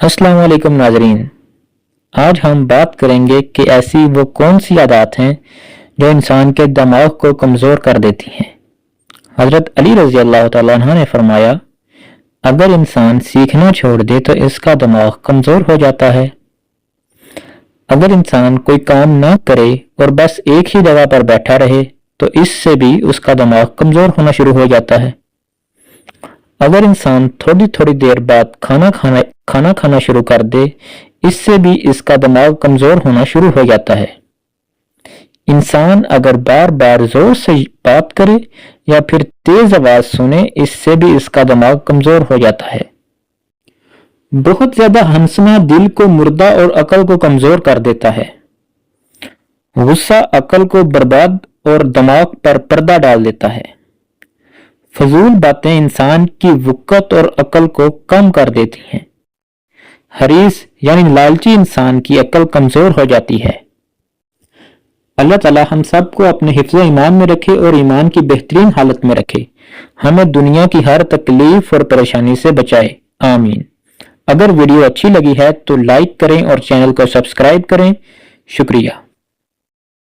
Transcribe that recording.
अस्सलाम वालेकुम नाजरीन। आज हम बात करेंगे कि ऐसी वो कौन सी आदत हैं जो इंसान के दिमाग को कमज़ोर कर देती हैं। हज़रत अली रज़ी अल्लाह तआला अन्हु ने फरमाया, अगर इंसान सीखना छोड़ दे तो इसका दिमाग कमज़ोर हो जाता है। अगर इंसान कोई काम ना करे और बस एक ही जगह पर बैठा रहे तो इससे भी उसका दिमाग कमज़ोर होना शुरू हो जाता है। अगर इंसान थोड़ी थोड़ी देर बाद खाना खाना शुरू कर दे, इससे भी इसका दिमाग कमजोर होना शुरू हो जाता है। इंसान अगर बार बार जोर से बात करे या फिर तेज आवाज सुने, इससे भी इसका दिमाग कमजोर हो जाता है। बहुत ज्यादा हंसना दिल को मुर्दा और अकल को कमजोर कर देता है। गुस्सा अकल को बर्बाद और दिमाग पर पर्दा डाल देता है। फजूल बातें इंसान की वक़्त और अकल को कम कर देती हैं। हरीस यानी लालची इंसान की अकल कमजोर हो जाती है। अल्लाह ताला हम सबको अपने हिफ्ज़ ईमान में रखे और ईमान की बेहतरीन हालत में रखे। हमें दुनिया की हर तकलीफ और परेशानी से बचाए, आमीन। अगर वीडियो अच्छी लगी है तो लाइक करें और चैनल को सब्सक्राइब करें। शुक्रिया।